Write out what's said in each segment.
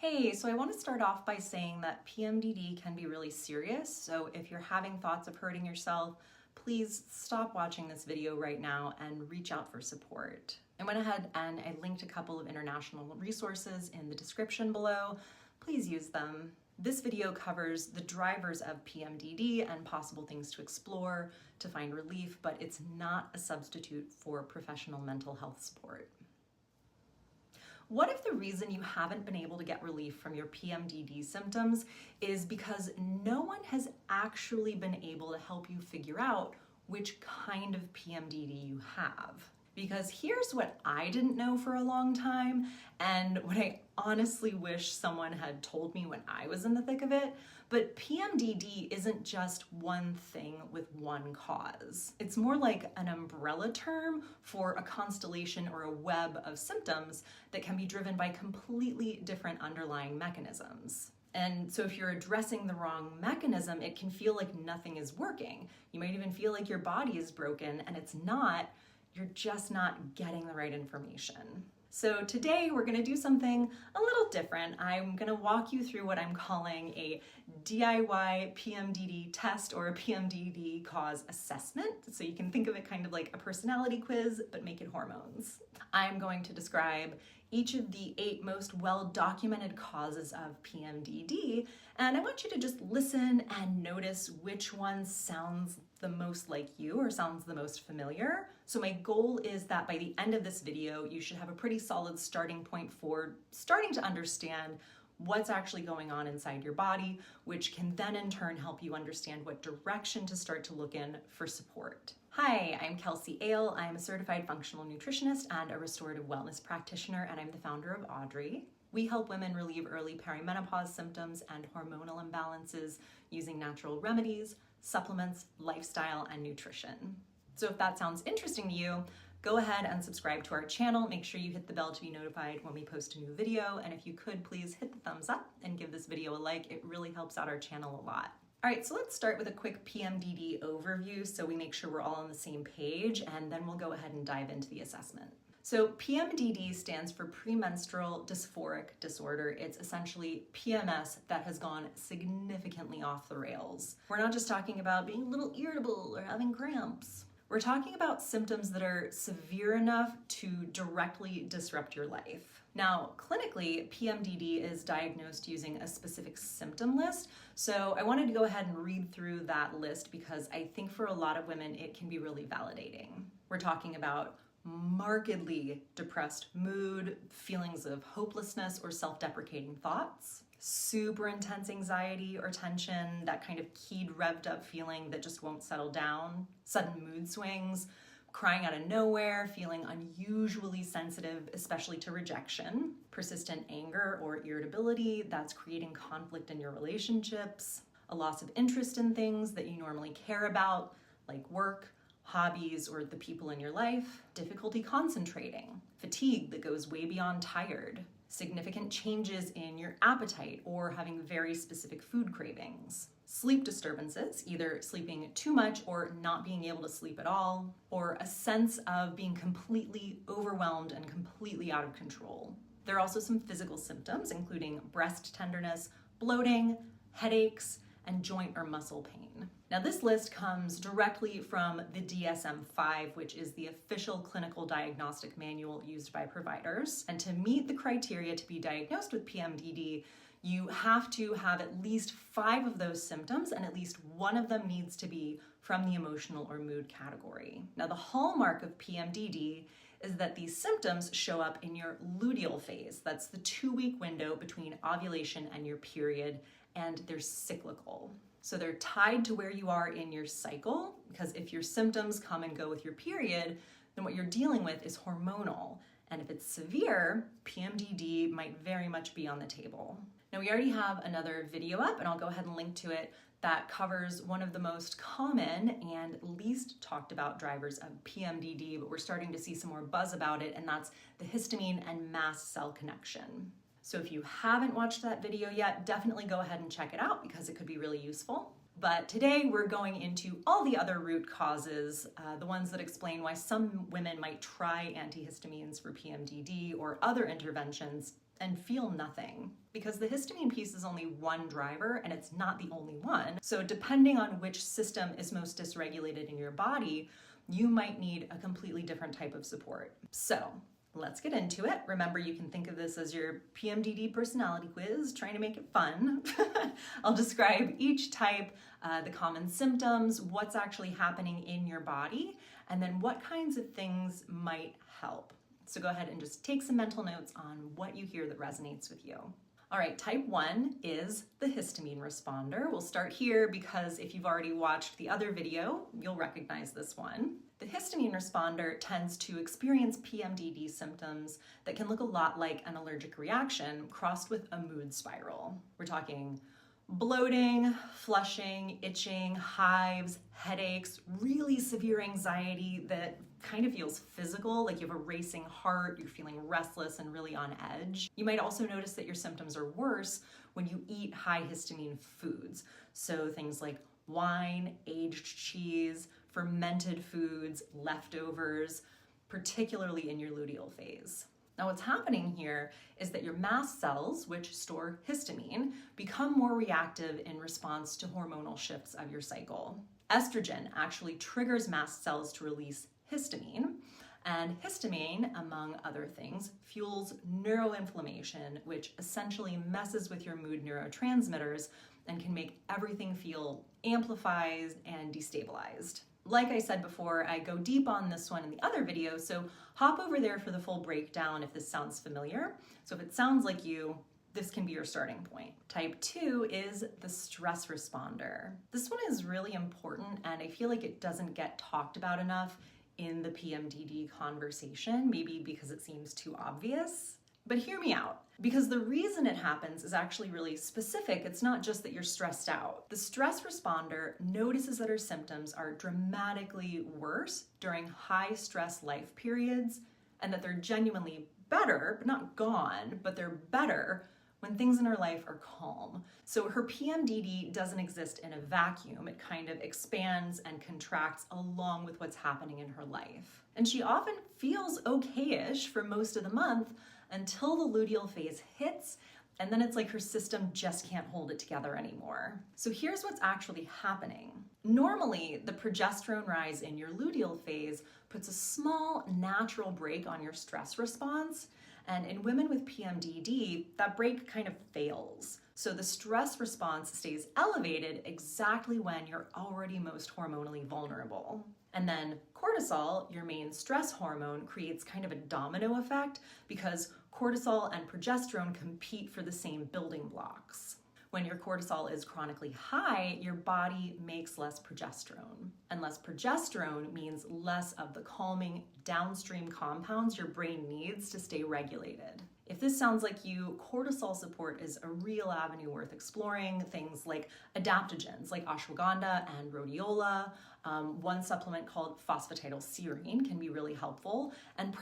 Hey, so I want to start off by saying that PMDD can be really serious, so if you're having thoughts of hurting yourself, please stop watching this video right now and reach out for support. I went ahead and I linked a couple of international resources in the description below. Please use them. This video covers the drivers of PMDD and possible things to explore to find relief, but it's not a substitute for professional mental health support. What if the reason you haven't been able to get relief from your PMDD symptoms is because no one has actually been able to help you figure out which kind of PMDD you have? Because here's what I didn't know for a long time, and what I honestly wish someone had told me when I was in the thick of it, but PMDD isn't just one thing with one cause. It's more like an umbrella term for a constellation or a web of symptoms that can be driven by completely different underlying mechanisms. And so if you're addressing the wrong mechanism, it can feel like nothing is working. You might even feel like your body is broken, and it's not. You're just not getting the right information. So today we're gonna do something a little different. I'm gonna walk you through what I'm calling a DIY PMDD test or a PMDD cause assessment. So you can think of it kind of like a personality quiz, but make it hormones. I'm going to describe each of the 8 most well-documented causes of PMDD, and I want you to just listen and notice which one sounds the most like you or sounds the most familiar. So my goal is that by the end of this video, you should have a pretty solid starting point for starting to understand what's actually going on inside your body, which can then in turn help you understand what direction to start to look in for support. Hi, I'm Kelsey Ale. I'm a certified functional nutritionist and a restorative wellness practitioner, and I'm the founder of Audrey. We help women relieve early perimenopause symptoms and hormonal imbalances using natural remedies, supplements, lifestyle, and nutrition. So if that sounds interesting to you, go ahead and subscribe to our channel. Make sure you hit the bell to be notified when we post a new video. And if you could, please hit the thumbs up and give this video a like. It really helps out our channel a lot. All right, so let's start with a quick PMDD overview so we make sure we're all on the same page, and then we'll go ahead and dive into the assessment. So PMDD stands for premenstrual dysphoric disorder. It's essentially PMS that has gone significantly off the rails. We're not just talking about being a little irritable or having cramps. We're talking about symptoms that are severe enough to directly disrupt your life. Now, clinically, PMDD is diagnosed using a specific symptom list. So I wanted to go ahead and read through that list because I think for a lot of women, it can be really validating. We're talking about markedly depressed mood, feelings of hopelessness or self-deprecating thoughts, super intense anxiety or tension, that kind of keyed, revved up feeling that just won't settle down, sudden mood swings, crying out of nowhere, feeling unusually sensitive, especially to rejection, persistent anger or irritability that's creating conflict in your relationships, a loss of interest in things that you normally care about, like work, hobbies, or the people in your life, difficulty concentrating, fatigue that goes way beyond tired, significant changes in your appetite or having very specific food cravings, sleep disturbances, either sleeping too much or not being able to sleep at all, or a sense of being completely overwhelmed and completely out of control. There are also some physical symptoms, including breast tenderness, bloating, headaches, and joint or muscle pain. Now this list comes directly from the DSM-5, which is the official clinical diagnostic manual used by providers. And to meet the criteria to be diagnosed with PMDD, you have to have at least 5 of those symptoms, and at least one of them needs to be from the emotional or mood category. Now the hallmark of PMDD is that these symptoms show up in your luteal phase. That's the 2-week window between ovulation and your period, and they're cyclical. So they're tied to where you are in your cycle, because if your symptoms come and go with your period, then what you're dealing with is hormonal. And if it's severe, PMDD might very much be on the table. Now we already have another video up, and I'll go ahead and link to it, that covers one of the most common and least talked about drivers of PMDD, but we're starting to see some more buzz about it, and that's the histamine and mast cell connection. So if you haven't watched that video yet, definitely go ahead and check it out because it could be really useful. But today we're going into all the other root causes, the ones that explain why some women might try antihistamines for PMDD or other interventions and feel nothing, because the histamine piece is only one driver and it's not the only one. So depending on which system is most dysregulated in your body, you might need a completely different type of support. So let's get into it. Remember, you can think of this as your PMDD personality quiz, trying to make it fun. I'll describe each type, the common symptoms, what's actually happening in your body, and then what kinds of things might help. So go ahead and just take some mental notes on what you hear that resonates with you. All right, type 1 is the histamine responder. We'll start here because if you've already watched the other video, you'll recognize this one. The histamine responder tends to experience PMDD symptoms that can look a lot like an allergic reaction crossed with a mood spiral. We're talking bloating, flushing, itching, hives, headaches, really severe anxiety that kind of feels physical, like you have a racing heart, you're feeling restless and really on edge. You might also notice that your symptoms are worse when you eat high histamine foods. So things like wine, aged cheese, fermented foods, leftovers, particularly in your luteal phase. Now what's happening here is that your mast cells, which store histamine, become more reactive in response to hormonal shifts of your cycle. Estrogen actually triggers mast cells to release histamine, and histamine, among other things, fuels neuroinflammation, which essentially messes with your mood neurotransmitters and can make everything feel amplified and destabilized. Like I said before, I go deep on this one in the other video, so hop over there for the full breakdown if this sounds familiar. So if it sounds like you, this can be your starting point. Type 2 is the stress responder. This one is really important, and I feel like it doesn't get talked about enough in the PMDD conversation, maybe because it seems too obvious. But hear me out, because the reason it happens is actually really specific. It's not just that you're stressed out. The stress responder notices that her symptoms are dramatically worse during high stress life periods, and that they're genuinely better, but not gone, but they're better when things in her life are calm. So her PMDD doesn't exist in a vacuum. It kind of expands and contracts along with what's happening in her life. And she often feels okay-ish for most of the month until the luteal phase hits, and then it's like her system just can't hold it together anymore. So here's what's actually happening. Normally, the progesterone rise in your luteal phase puts a small natural brake on your stress response, and in women with PMDD, that brake kind of fails. So the stress response stays elevated exactly when you're already most hormonally vulnerable. And then cortisol, your main stress hormone, creates kind of a domino effect because cortisol and progesterone compete for the same building blocks. When your cortisol is chronically high, your body makes less progesterone. And less progesterone means less of the calming downstream compounds your brain needs to stay regulated. If this sounds like you, cortisol support is a real avenue worth exploring. Things like adaptogens like ashwagandha and rhodiola. One supplement called phosphatidylserine can be really helpful. And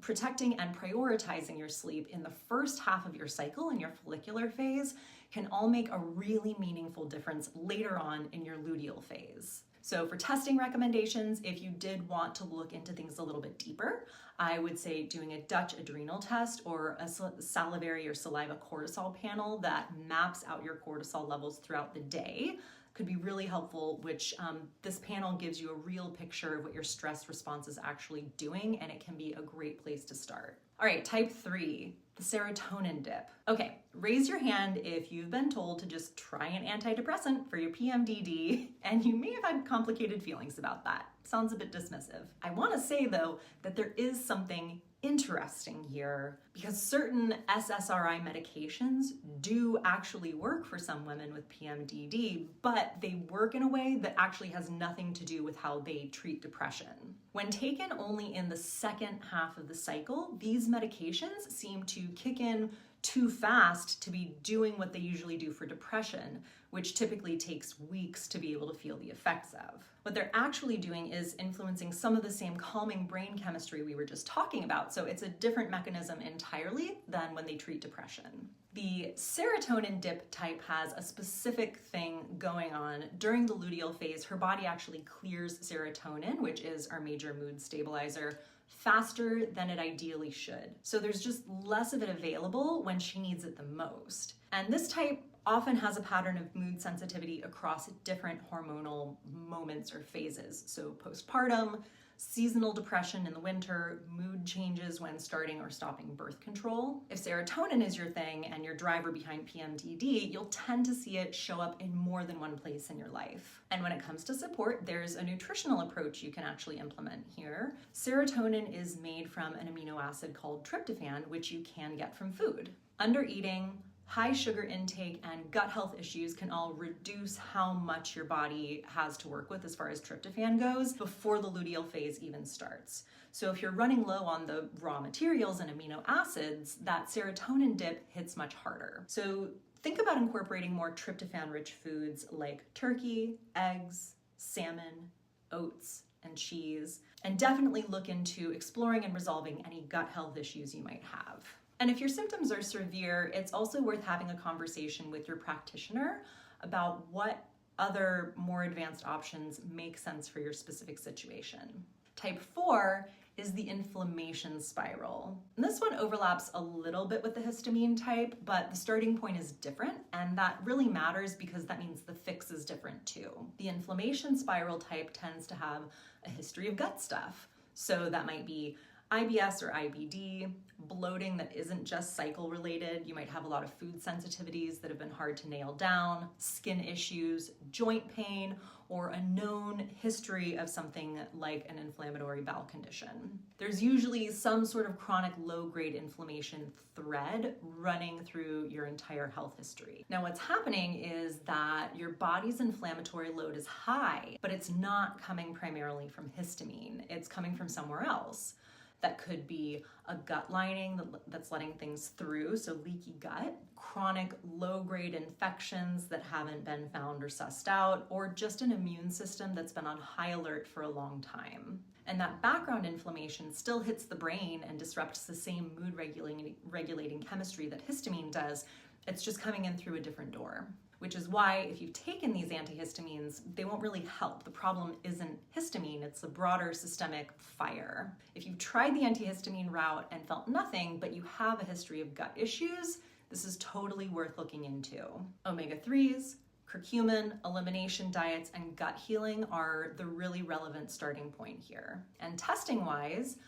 protecting and prioritizing your sleep in the first half of your cycle, in your follicular phase, can all make a really meaningful difference later on in your luteal phase. So for testing recommendations, if you did want to look into things a little bit deeper, I would say doing a Dutch adrenal test or a salivary or saliva cortisol panel that maps out your cortisol levels throughout the day could be really helpful, which this panel gives you a real picture of what your stress response is actually doing, and it can be a great place to start. All right, type 3, the serotonin dip. Okay, raise your hand if you've been told to just try an antidepressant for your PMDD, and you may have had complicated feelings about that. Sounds a bit dismissive. I want to say, though, that there is something interesting here because certain SSRI medications do actually work for some women with PMDD, but they work in a way that actually has nothing to do with how they treat depression. When taken only in the second half of the cycle, these medications seem to kick in too fast to be doing what they usually do for depression, which typically takes weeks to be able to feel the effects of. What they're actually doing is influencing some of the same calming brain chemistry we were just talking about, so it's a different mechanism entirely than when they treat depression. The serotonin dip type has a specific thing going on. During the luteal phase, her body actually clears serotonin, which is our major mood stabilizer, faster than it ideally should. So there's just less of it available when she needs it the most. And this type often has a pattern of mood sensitivity across different hormonal moments or phases. So postpartum, seasonal depression in the winter, mood changes when starting or stopping birth control. If serotonin is your thing and your driver behind PMDD, you'll tend to see it show up in more than one place in your life. And when it comes to support, there's a nutritional approach you can actually implement here. Serotonin is made from an amino acid called tryptophan, which you can get from food. Undereating, high sugar intake, and gut health issues can all reduce how much your body has to work with as far as tryptophan goes before the luteal phase even starts. So if you're running low on the raw materials and amino acids, that serotonin dip hits much harder. So think about incorporating more tryptophan-rich foods like turkey, eggs, salmon, oats, and cheese, and definitely look into exploring and resolving any gut health issues you might have. And if your symptoms are severe, it's also worth having a conversation with your practitioner about what other more advanced options make sense for your specific situation. Type 4 is the inflammation spiral. And this one overlaps a little bit with the histamine type, but the starting point is different, and that really matters because that means the fix is different too. The inflammation spiral type tends to have a history of gut stuff. So that might be IBS or IBD, bloating that isn't just cycle related. You might have a lot of food sensitivities that have been hard to nail down, skin issues, joint pain, or a known history of something like an inflammatory bowel condition. There's usually some sort of chronic low-grade inflammation thread running through your entire health history. Now what's happening is that your body's inflammatory load is high, but it's not coming primarily from histamine. It's coming from somewhere else. That could be a gut lining that's letting things through, so leaky gut, chronic low-grade infections that haven't been found or sussed out, or just an immune system that's been on high alert for a long time. And that background inflammation still hits the brain and disrupts the same mood regulating chemistry that histamine does. It's just coming in through a different door. Which is why if you've taken these antihistamines, they won't really help. The problem isn't histamine, it's a broader systemic fire. If you've tried the antihistamine route and felt nothing, but you have a history of gut issues, this is totally worth looking into. Omega-3s, curcumin, elimination diets, and gut healing are the really relevant starting point here. And testing-wise,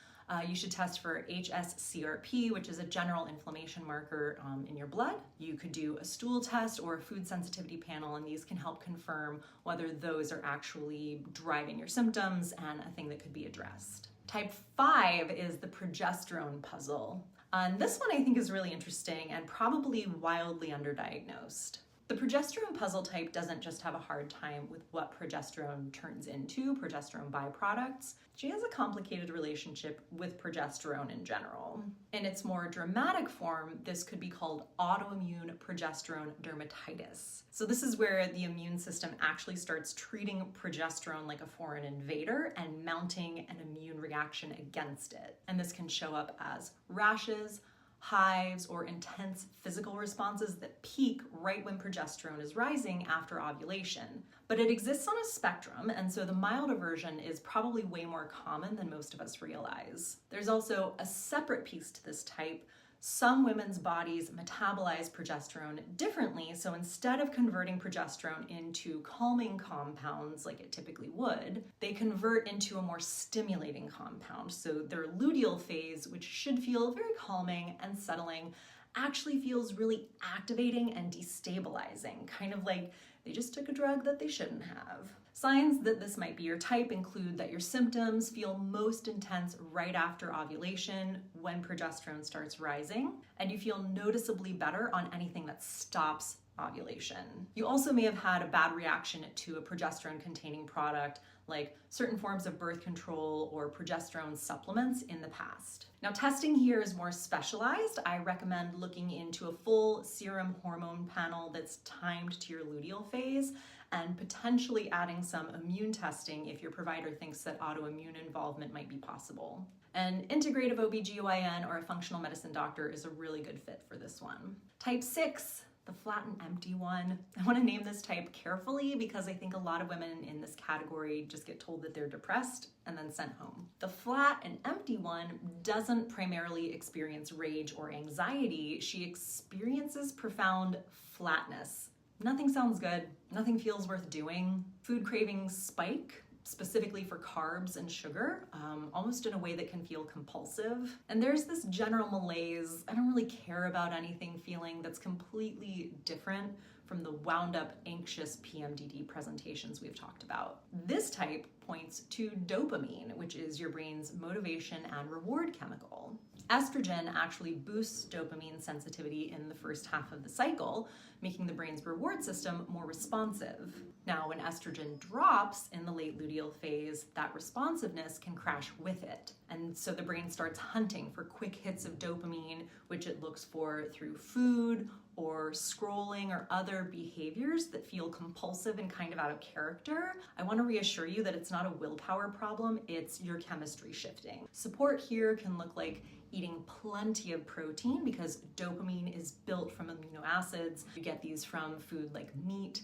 you should test for HSCRP, which is a general inflammation marker in your blood. You could do a stool test or a food sensitivity panel, and these can help confirm whether those are actually driving your symptoms and a thing that could be addressed. Type 5 is the progesterone puzzle. And this one I think is really interesting and probably wildly underdiagnosed. The progesterone puzzle type doesn't just have a hard time with what progesterone turns into, progesterone byproducts. She has a complicated relationship with progesterone in general. In its more dramatic form, this could be called autoimmune progesterone dermatitis. So this is where the immune system actually starts treating progesterone like a foreign invader and mounting an immune reaction against it. And this can show up as rashes, hives, or intense physical responses that peak right when progesterone is rising after ovulation. But it exists on a spectrum, and so the milder version is probably way more common than most of us realize. There's also a separate piece to this type. Some women's bodies metabolize progesterone differently, so instead of converting progesterone into calming compounds like it typically would, they convert into a more stimulating compound. So their luteal phase, which should feel very calming and settling, actually feels really activating and destabilizing, kind of like they just took a drug that they shouldn't have. Signs that this might be your type include that your symptoms feel most intense right after ovulation when progesterone starts rising, and you feel noticeably better on anything that stops ovulation. You also may have had a bad reaction to a progesterone-containing product like certain forms of birth control or progesterone supplements in the past. Now, testing here is more specialized. I recommend looking into a full serum hormone panel that's timed to your luteal phase and potentially adding some immune testing if your provider thinks that autoimmune involvement might be possible. An integrative OBGYN or a functional medicine doctor is a really good fit for this one. Type 6 The flat and empty one. I want to name this type carefully because I think a lot of women in this category just get told that they're depressed and then sent home. The flat and empty one doesn't primarily experience rage or anxiety. She experiences profound flatness. Nothing sounds good. Nothing feels worth doing. Food cravings spike, specifically for carbs and sugar, almost in a way that can feel compulsive. And there's this general malaise, I don't really care about anything feeling that's completely different from the wound up, anxious PMDD presentations we've talked about. This type points to dopamine, which is your brain's motivation and reward chemical. Estrogen actually boosts dopamine sensitivity in the first half of the cycle, making the brain's reward system more responsive. Now, when estrogen drops in the late luteal phase, that responsiveness can crash with it. And so the brain starts hunting for quick hits of dopamine, which it looks for through food or scrolling or other behaviors that feel compulsive and kind of out of character. I want to reassure you that it's not a willpower problem, it's your chemistry shifting. Support here can look like eating plenty of protein because dopamine is built from amino acids. You get these from food like meat,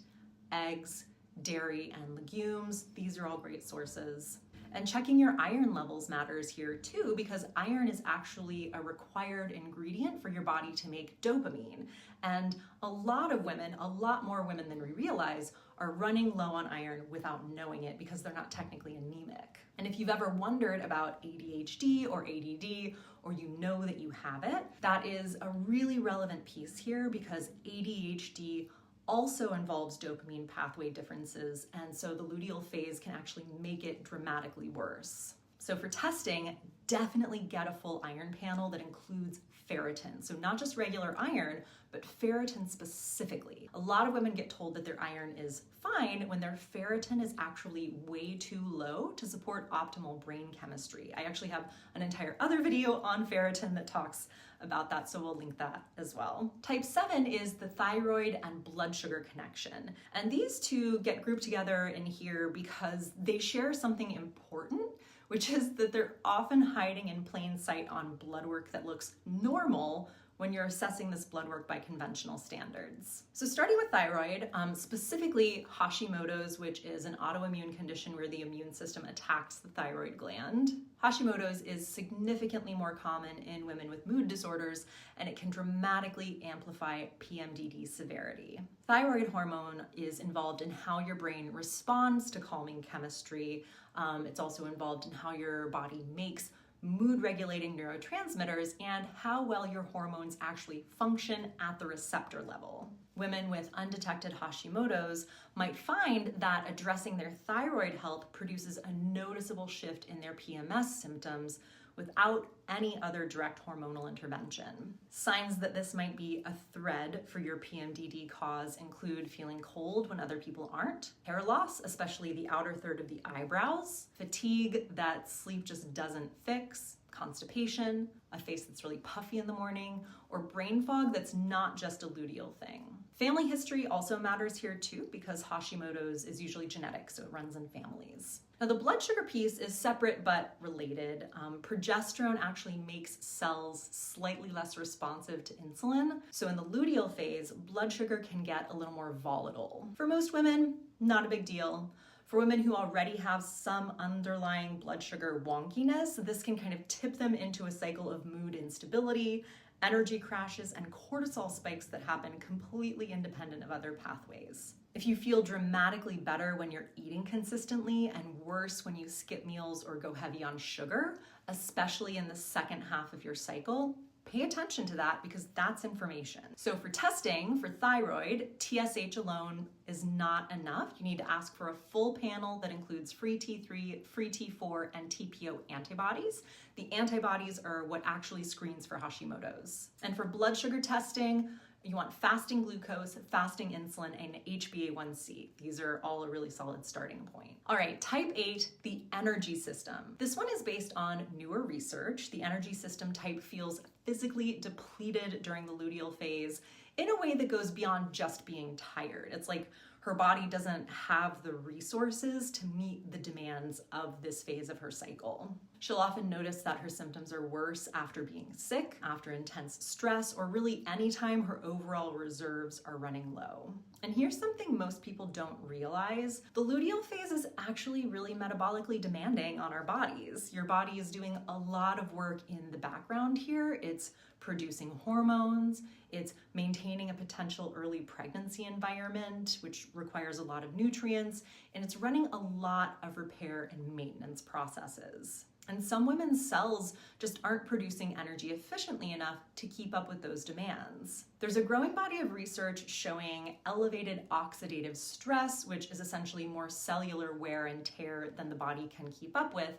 eggs, dairy, and legumes. These are all great sources. And checking your iron levels matters here too, because iron is actually a required ingredient for your body to make dopamine. And a lot of women, a lot more women than we realize, are running low on iron without knowing it because they're not technically anemic. And if you've ever wondered about ADHD or ADD, or you know that you have it, that is a really relevant piece here because ADHD also involves dopamine pathway differences, and so the luteal phase can actually make it dramatically worse. So for testing, definitely get a full iron panel that includes ferritin. So not just regular iron, but ferritin specifically. A lot of women get told that their iron is fine when their ferritin is actually way too low to support optimal brain chemistry. I actually have an entire other video on ferritin that talks about that, so we'll link that as well. Type 7 is the thyroid and blood sugar connection. And these two get grouped together in here because they share something important, which is that they're often hiding in plain sight on blood work that looks normal when you're assessing this blood work by conventional standards. So starting with thyroid, specifically Hashimoto's, which is an autoimmune condition where the immune system attacks the thyroid gland. Hashimoto's is significantly more common in women with mood disorders, and it can dramatically amplify PMDD severity. Thyroid hormone is involved in how your brain responds to calming chemistry. It's also involved in how your body makes mood-regulating neurotransmitters and how well your hormones actually function at the receptor level. Women with undetected Hashimoto's might find that addressing their thyroid health produces a noticeable shift in their PMS symptoms without any other direct hormonal intervention. Signs that this might be a thread for your PMDD cause include feeling cold when other people aren't, hair loss, especially the outer third of the eyebrows, fatigue that sleep just doesn't fix, constipation, a face that's really puffy in the morning, or brain fog that's not just a luteal thing. Family history also matters here too because Hashimoto's is usually genetic, so it runs in families. Now the blood sugar piece is separate but related. Progesterone actually makes cells slightly less responsive to insulin. So in the luteal phase, blood sugar can get a little more volatile. For most women, not a big deal. For women who already have some underlying blood sugar wonkiness, this can kind of tip them into a cycle of mood instability, energy crashes, and cortisol spikes that happen completely independent of other pathways. If you feel dramatically better when you're eating consistently and worse when you skip meals or go heavy on sugar, especially in the second half of your cycle, pay attention to that because that's information. So for testing for thyroid, TSH alone is not enough. You need to ask for a full panel that includes free T3, free T4, and TPO antibodies. The antibodies are what actually screens for Hashimoto's. And for blood sugar testing, you want fasting glucose, fasting insulin, and HbA1c. These are all a really solid starting point. All right, type 8, the energy system. This one is based on newer research. The energy system type feels physically depleted during the luteal phase in a way that goes beyond just being tired. It's like her body doesn't have the resources to meet the demands of this phase of her cycle. She'll often notice that her symptoms are worse after being sick, after intense stress, or really anytime her overall reserves are running low. And here's something most people don't realize. The luteal phase is actually really metabolically demanding on our bodies. Your body is doing a lot of work in the background here. It's producing hormones, it's maintaining a potential early pregnancy environment, which requires a lot of nutrients, and it's running a lot of repair and maintenance processes. And some women's cells just aren't producing energy efficiently enough to keep up with those demands. There's a growing body of research showing elevated oxidative stress, which is essentially more cellular wear and tear than the body can keep up with,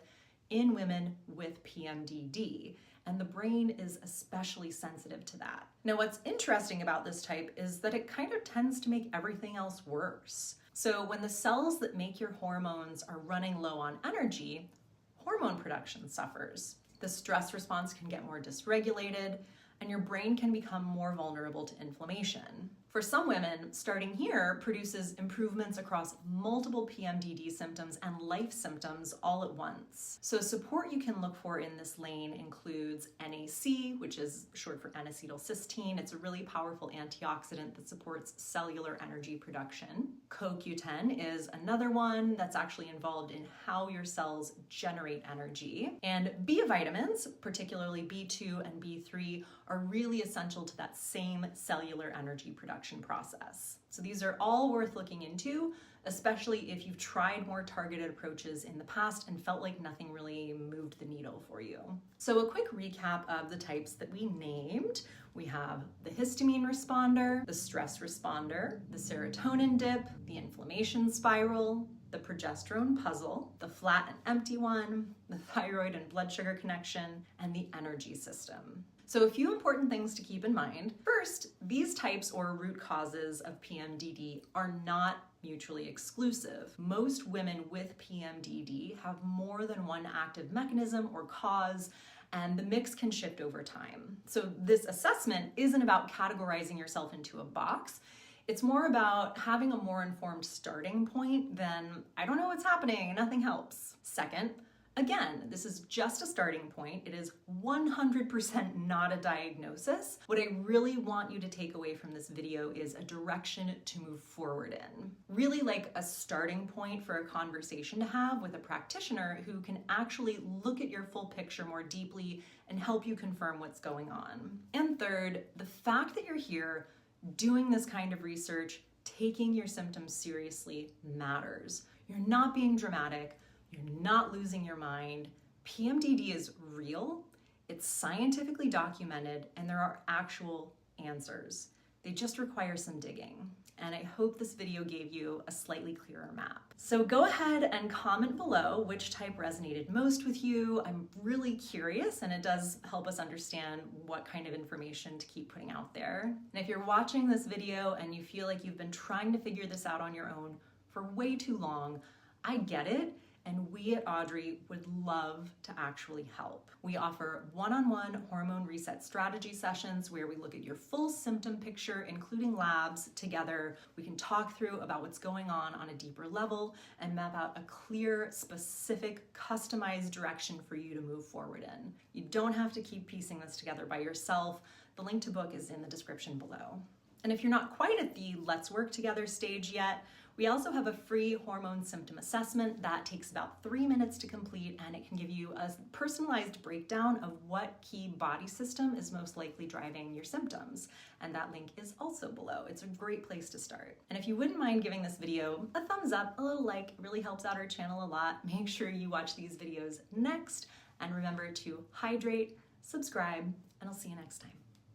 in women with PMDD. And the brain is especially sensitive to that. Now, what's interesting about this type is that it kind of tends to make everything else worse. So when the cells that make your hormones are running low on energy, hormone production suffers. The stress response can get more dysregulated, and your brain can become more vulnerable to inflammation. For some women, starting here produces improvements across multiple PMDD symptoms and life symptoms all at once. So support you can look for in this lane includes NAC, which is short for N-acetylcysteine. It's a really powerful antioxidant that supports cellular energy production. CoQ10 is another one that's actually involved in how your cells generate energy. And B vitamins, particularly B2 and B3, are really essential to that same cellular energy production process. So these are all worth looking into, especially if you've tried more targeted approaches in the past and felt like nothing really moved the needle for you. So a quick recap of the types that we named. We have the histamine responder, the stress responder, the serotonin dip, the inflammation spiral, the progesterone puzzle, the flat and empty one, the thyroid and blood sugar connection, and the energy system. So a few important things to keep in mind. First, these types or root causes of PMDD are not mutually exclusive. Most women with PMDD have more than one active mechanism or cause, and the mix can shift over time. So this assessment isn't about categorizing yourself into a box. It's more about having a more informed starting point than, I don't know what's happening, nothing helps. Second, again, this is just a starting point. It is 100% not a diagnosis. What I really want you to take away from this video is a direction to move forward in. Really like a starting point for a conversation to have with a practitioner who can actually look at your full picture more deeply and help you confirm what's going on. And third, the fact that you're here doing this kind of research, taking your symptoms seriously matters. You're not being dramatic. You're not losing your mind. PMDD is real, it's scientifically documented, and there are actual answers. They just require some digging. And I hope this video gave you a slightly clearer map. So go ahead and comment below which type resonated most with you. I'm really curious, and it does help us understand what kind of information to keep putting out there. And if you're watching this video and you feel like you've been trying to figure this out on your own for way too long, I get it. And we at Audrey would love to actually help. We offer one-on-one hormone reset strategy sessions where we look at your full symptom picture, including labs, together. We can talk through about what's going on a deeper level and map out a clear, specific, customized direction for you to move forward in. You don't have to keep piecing this together by yourself. The link to book is in the description below. And if you're not quite at the let's work together stage yet, we also have a free hormone symptom assessment that takes about 3 minutes to complete, and it can give you a personalized breakdown of what key body system is most likely driving your symptoms. And that link is also below. It's a great place to start. And if you wouldn't mind giving this video a thumbs up, a little like, it really helps out our channel a lot. Make sure you watch these videos next, and remember to hydrate, subscribe, and I'll see you next time.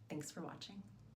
Thanks for watching.